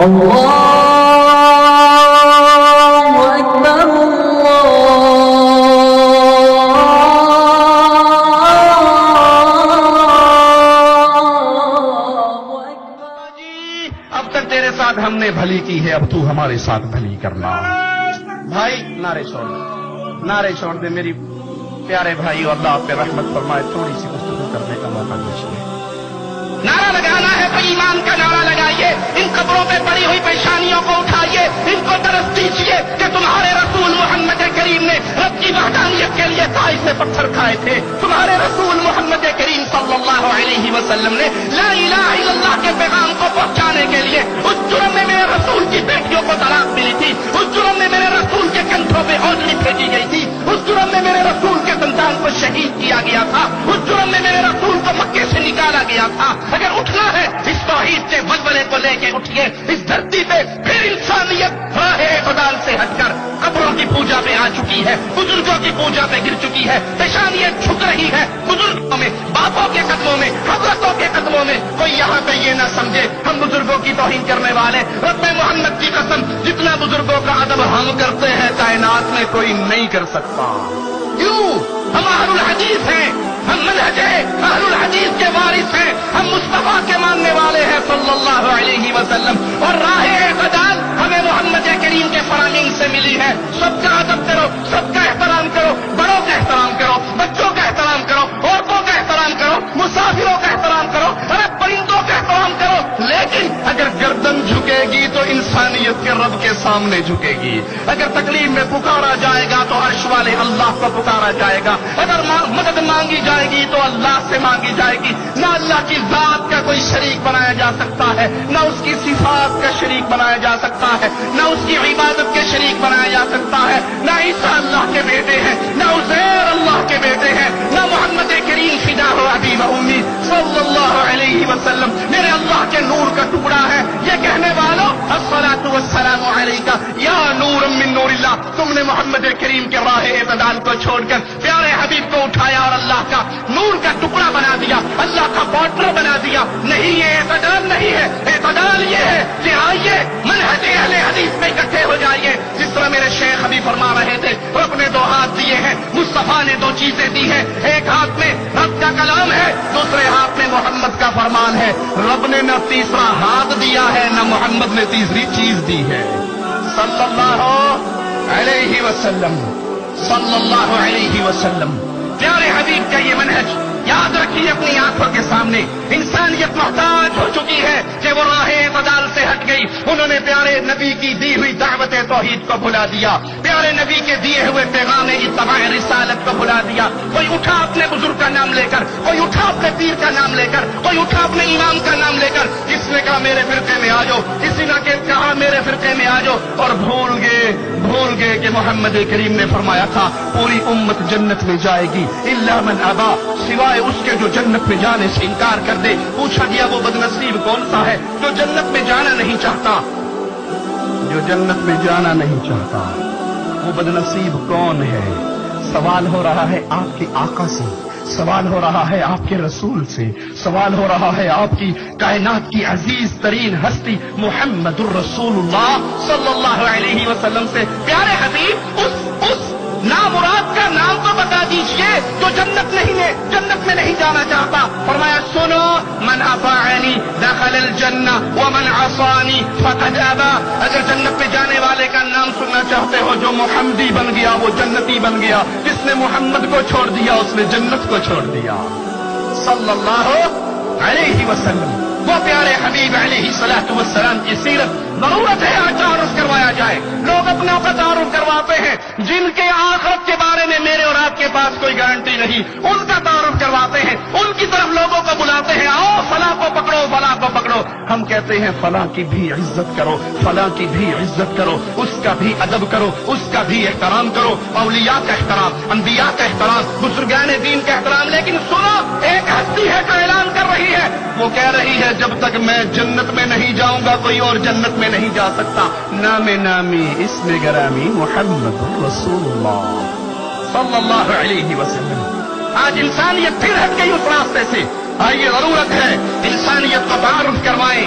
اللہ اکبر اب تک تیرے ساتھ ہم نے بھلی کی ہے، اب تو ہمارے ساتھ بھلی کرنا۔ بھائی نعرے چھوڑ دے میری پیارے بھائی، اور اللہ آپ پہ رحمت فرمائے۔ تھوڑی سی گفتگو کرنے کا موقع دیجیے۔ نعرہ لگانا ہے تو ایمان کا نعرہ لگائیے، ان قبروں پہ پڑی ہوئی پریشانیوں کو اٹھائیے، ان کو درس دیجیے کہ تمہارے رسول محمد کریم نے رب کی وحدانیت کے لیے طائف سے پتھر کھائے تھے، تمہارے رسول محمد کریم صلی اللہ علیہ وسلم نے لا الہ الا اللہ کے پیغام کو پہنچانے کے لیے اس جرم میں میرے رسول کی بیٹیوں کو طلاق ملی تھی، اس جرم میں میرے رسول کے کندھوں پہ اوجڑی پھینکی گئی تھی، اس جرم میں میرے رسول کے سنتان کو شہید کیا گیا تھا، اس جرم میں میرے رسول کو مکے سے نکالا گیا تھا۔ اگر اٹھنا ہے اس توحید کے ولولے کو لے کے اٹھیے اس دھرتی پہ، پھر انسانیت راہ اعتدال سے ہٹ کر قبروں کی پوجا پہ آ چکی ہے، بزرگوں کی پوجا پہ گر چکی ہے، پیشانیاں جھک رہی ہے بزرگوں میں، باپوں کے قدموں میں، حضرتوں کے قدموں میں۔ کوئی یہاں پہ یہ نہ سمجھے ہم بزرگوں کی توہین کرنے والے، رب محمد کی قسم جتنا بزرگوں کا ادب ہم کرتے ہیں کائنات میں کوئی نہیں کر سکتا۔ کیوں؟ ہم اہل الحدیث ہیں، ہم منہج اہل الحدیث کے وارث ہیں، ہم مصطفیٰ کے ماننے والے ہیں صلی اللہ علیہ وسلم، اور راہ اعتدال ہمیں محمد کریم کے فرامین سے ملی ہے۔ سب کا ادب کرو، سب کا احترام کرو، بڑوں کا احترام کرو، بچوں کا احترام کرو، عورتوں کا احترام کرو، مسافروں کا احترام کرو، ارے پرندوں کا احترام کرو، لیکن اگر گردن جھکے گی تو انسانیت کے رب کے سامنے جھکے گی۔ اگر تکلیف میں پکارا جائے گا تو عرش والے اللہ کو پکارا جائے گا، اگر مدد مانگی جائے گی تو اللہ سے مانگی جائے گی۔ نہ اللہ کی ذات کا کوئی شریک بنایا جا سکتا ہے، نہ اس کی صفات کا شریک بنایا جا سکتا ہے، نہ اس کی عبادت کے شریک بنایا جا سکتا ہے۔ نہ عیسیٰ اللہ کے بیٹے ہیں، نہ عزیر اللہ کے بیٹے ہیں، نہ محمد کریم فدا ہو ابی و امی صلی اللہ علیہ وسلم میرے اللہ کے نور کا ٹکڑا ہے۔ یہ کہنے والوں الصلاۃ والسلام علیکہ یا نور من نور اللہ، تم نے محمد کریم کے راہ اعتدال کو چھوڑ کر پیارے حبیب کو اٹھایا اور اللہ کا نور کا ٹکڑا بنا دیا، اللہ کا پارٹنر بنا دیا۔ نہیں، یہ اعتدال نہیں ہے، اعتدال یہ ہے کہ آئیے منہج اہل حدیث میں اکٹھے ہو جائیے۔ جس طرح میرے شیخ ابھی فرما رہے تھے، رب نے دو ہاتھ دیے ہیں، مصطفیٰ نے دو چیزیں دی ہیں، ایک ہاتھ میں رب کا کلام ہے، دوسرے ہاتھ میں محمد کا فرمان ہے۔ رب نے نہ تیسرا ہاتھ دیا ہے، نہ محمد نے تیسری چیز دی ہے، صلی اللہ علیہ وسلم، صلی اللہ علیہ وسلم۔ پیارے حبیب کا یہ منہج یاد رکھیے اپنی آنکھوں کے سامنے۔ انسانیت محتاج ہو چکی ہے کہ وہ راہ اعتدال سے ہٹ گئی، انہوں نے پیارے نبی کی دی ہوئی دعوت توحید کو بھلا دیا، پیارے نبی کے دیے ہوئے پیغام اتباع رسالت کو بھلا دیا۔ کوئی اٹھا اپنے بزرگ کا نام لے کر، کوئی اٹھا اپنے پیر کا نام لے کر، کوئی اٹھا اپنے امام کا نام لے کر، کس نے کہا میرے فرقے میں آ جاؤ، کسی نے کہا میرے فرقے میں آ جاؤ، اور بھول گئے کہ محمد کریم نے فرمایا تھا پوری امت جنت میں جائے گی الا من ابا، سوائے اس کے جو جنت میں جانے سے انکار کر دے۔ پوچھا گیا وہ بدنصیب کون سا ہے جو جنت میں جانا نہیں چاہتا؟ جو جنت میں جانا نہیں چاہتا وہ بدنصیب کون ہے؟ سوال ہو رہا ہے آپ کے آقا سے، سوال ہو رہا ہے آپ کے رسول سے، سوال ہو رہا ہے آپ کی کائنات کی عزیز ترین ہستی محمد الرسول اللہ صلی اللہ علیہ وسلم سے۔ پیارے حبیب اس نامراد کا نام تو بتا دیجئے جو جنت میں نہیں جانا چاہتا۔ فرمایا سنو، من اطاعنی دخل الجنہ ومن عصانی فقد ابا۔ اگر جنت میں جانے والے کا نام سننا چاہتے ہو، جو محمدی بن گیا وہ جنتی بن گیا، جس نے محمد کو چھوڑ دیا اس نے جنت کو چھوڑ دیا، صلی اللہ علیہ وسلم۔ وہ پیارے حبیب علیہ الصلوۃ والسلام کی سیرت ضرورت ہے تعارف کروایا جائے۔ لوگ اپنا کا تعارف کرواتے ہیں جن کے آخرت کے بارے میں میرے اور آپ کے پاس کوئی گارنٹی نہیں، ان کا تعارف کرواتے ہیں، ان کی طرف لوگوں کو بلاتے ہیں، آؤ فلاں کو پکڑو، فلاں کو پکڑو۔ ہم کہتے ہیں فلاں کی بھی عزت کرو، فلاں کی بھی عزت کرو، اس کا بھی ادب کرو، اس کا بھی احترام کرو، اولیاء کا احترام، انبیاء کا احترام، بزرگان دین کا احترام۔ لیکن سنو، ایک ہستی ہے جو اعلان کر رہی ہے، وہ کہہ رہی ہے جب تک میں جنت میں نہیں جاؤں گا کوئی اور جنت میں نہیں جا سکتا۔ نام نامی اسم گرامی محمد رسول اللہ صلی اللہ علیہ وسلم۔ آج انسانیت پھر ہٹ گئی اس راستے سے، آئیے ضرورت ہے انسانیت کو تعارف کروائیں۔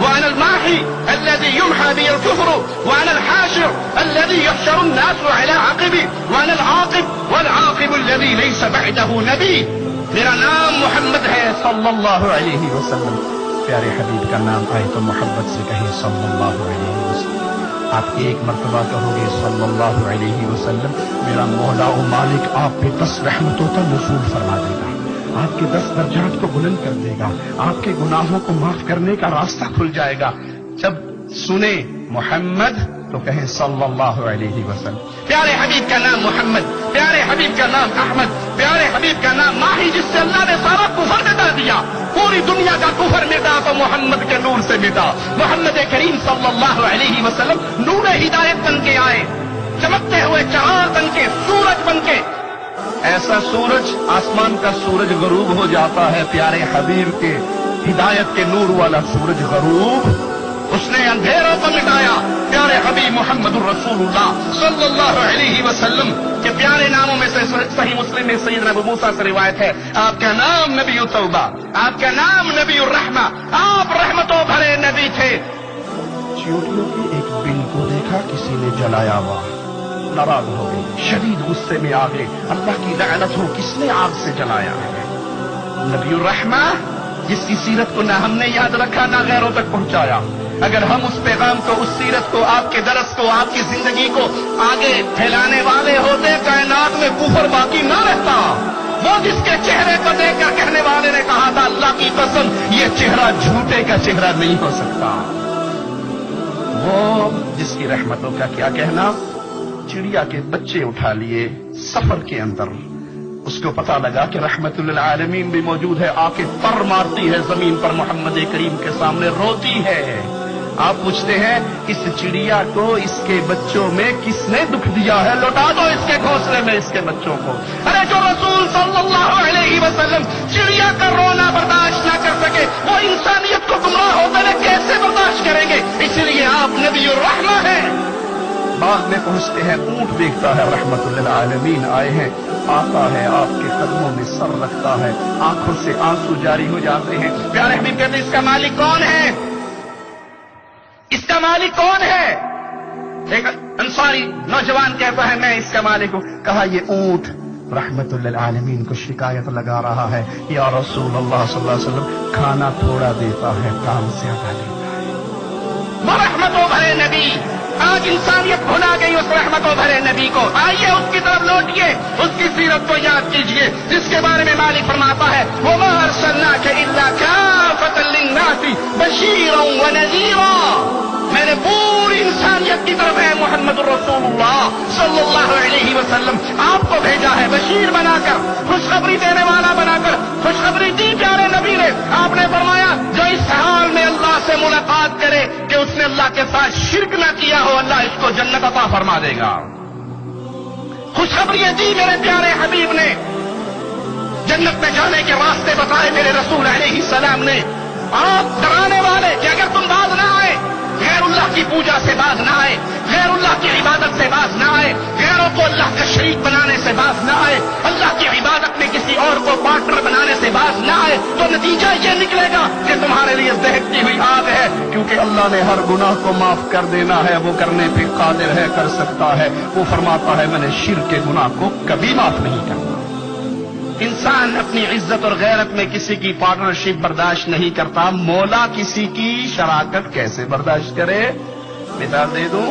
وأنا الماحي الذي يمحى به الكفر وأنا الحاشر الذي يحشر الناس على عقبي وأنا العاقب والعاقب الذي ليس بعده نبي۔ میرا نام محمد ہے صلی اللہ علیہ وسلم۔ پیارے حبیب کا نام آئے تو محبت سے کہیں صلی اللہ علیہ وسلم۔ آپ ایک مرتبہ کہو گے صلی اللہ علیہ وسلم، میرا مولا و مالک آپ پہ 10 رحمتوں کا نزول فرما دے گا، آپ کے 10 درجات کو بلند کر دے گا، آپ کے گناہوں کو معاف کرنے کا راستہ کھل جائے گا۔ جب سنیں محمد تو کہیں صلی اللہ علیہ وسلم۔ پیارے حبیب کا نام محمد، پیارے حبیب کا نام احمد، پیارے حبیب کا نام ماہی، جس سے اللہ نے سارا کفر مٹا دیا، پوری دنیا کا کفر مٹا تو محمد کے نور سے مٹا۔ محمد کریم صلی اللہ علیہ وسلم نور ہدایت بن کے آئے، چمکتے ہوئے چراغ بن کے، سورج بن کے۔ ایسا سورج، آسمان کا سورج غروب ہو جاتا ہے، پیارے حبیب کے ہدایت کے نور والا سورج غروب، اس نے اندھیروں کو مٹایا۔ پیارے حبیب محمد الرسول اللہ صلی اللہ علیہ وسلم کے پیارے ناموں میں سے صحیح مسلم میں سیدنا ابو موسیٰ سے روایت ہے، آپ کا نام نبی توبہ، آپ کا نام نبی الرحمہ، آپ رحمتوں بھرے نبی تھے۔ چیونٹیوں کی ایک بل کو دیکھا کسی نے جلایا ہوا، ناراض ہو گئی، شدید غصے میں آ گئے، اللہ کی لعنت ہو، کس نے آگ سے جلایا ہے؟ نبی الرحمہ، جس کی سیرت کو نہ ہم نے یاد رکھا نہ غیروں تک پہنچایا۔ اگر ہم اس پیغام کو، اس سیرت کو، آپ کے درس کو، آپ کی زندگی کو آگے پھیلانے والے ہوتے، کائنات میں کفر باقی نہ رہتا۔ وہ جس کے چہرے کو دیکھ کر کہنے والے نے کہا تھا اللہ کی قسم یہ چہرہ جھوٹے کا چہرہ نہیں ہو سکتا، وہ جس کی رحمتوں کا کیا کہنا، چڑیا کے بچے اٹھا لیے سفر کے اندر، اس کو پتا لگا کہ رحمت للعالمین بھی موجود ہے، آ کے پر مارتی ہے زمین پر، محمد کریم کے سامنے روتی ہے۔ آپ پوچھتے ہیں اس چڑیا کو، اس کے بچوں میں کس نے دکھ دیا ہے؟ لوٹا دو اس کے گھونسلے میں اس کے بچوں کو۔ ارے جو رسول صلی اللہ علیہ وسلم چڑیا کا رونا برداشت نہ کر سکے، وہ انسانیت کو گمراہ ہوتے ہوئے کیسے برداشت کریں گے؟ اس لیے آپ نبی الرحمہ ہیں۔ بعد میں پہنچتے ہیں، اونٹ دیکھتا ہے رحمت للعالمین آئے ہیں، آتا ہے آپ کے قدموں میں سر رکھتا ہے، آنکھوں سے آنسو جاری ہو جاتے ہیں۔ پیارے حبیب کہتے ہیں اس کا مالک کون ہے؟ اس کا مالک کون ہے؟ ایک انصاری نوجوان کہتا ہے میں اس کا مالک ہوں۔ کہا یہ اونٹ رحمت للعالمین کو شکایت لگا رہا ہے، یا رسول اللہ صلی اللہ علیہ وسلم کھانا تھوڑا دیتا ہے، کام زیادہ لیتا ہے۔ وہ رحمتوں بھرے نبی، آج انسانیت بھلا گئی اس رحمتوں بھرے نبی کو۔ آئیے اس کی طرف لوٹیے، اس کی سیرت کو یاد کیجیے، جس کے بارے میں مالک فرماتا ہے وَمَا أَرْسَلْنَاكَ إِلَّا كَافَةً لِلنَّاسِ بَشِيرًا وَنَذِيرًا۔ میں نے پوری انسانیت کی طرف ہے محمد الرسول اللہ صلی اللہ علیہ وسلم آپ کو بھیجا ہے، بشیر بنا کر، خوشخبری دینے والا بنا کر خوشخبری دی پیارے نبی نے۔ آپ نے فرمایا جو اس حال میں اللہ سے ملاقات کرے کہ اس نے اللہ کے ساتھ شرک نہ کیا ہو، اللہ اس کو جنت عطا فرما دے گا۔ خوشخبری دی میرے پیارے حبیب نے، جنت میں جانے کے راستے بتائے میرے رسول علیہ السلام نے۔ آپ ڈرانے والے کہ اگر تم باز نہ آئے، غیر اللہ کی پوجا سے باز نہ آئے، غیر اللہ کی عبادت سے باز نہ آئے، غیروں کو اللہ کا شریک بنانے سے باز نہ آئے، اللہ کی عبادت میں کسی اور کو پارٹنر بنانے سے باز نہ آئے، تو نتیجہ یہ نکلے گا کہ تمہارے لیے دہکتی ہوئی آگ ہے، کیونکہ اللہ نے ہر گناہ کو معاف کر دینا ہے، وہ کرنے پہ قادر ہے، کر سکتا ہے۔ وہ فرماتا ہے میں نے شرک کے گناہ کو کبھی معاف نہیں کرنا۔ انسان اپنی عزت اور غیرت میں کسی کی پارٹنرشپ برداشت نہیں کرتا، مولا کسی کی شراکت کیسے برداشت کرے؟ مثال دے دوں،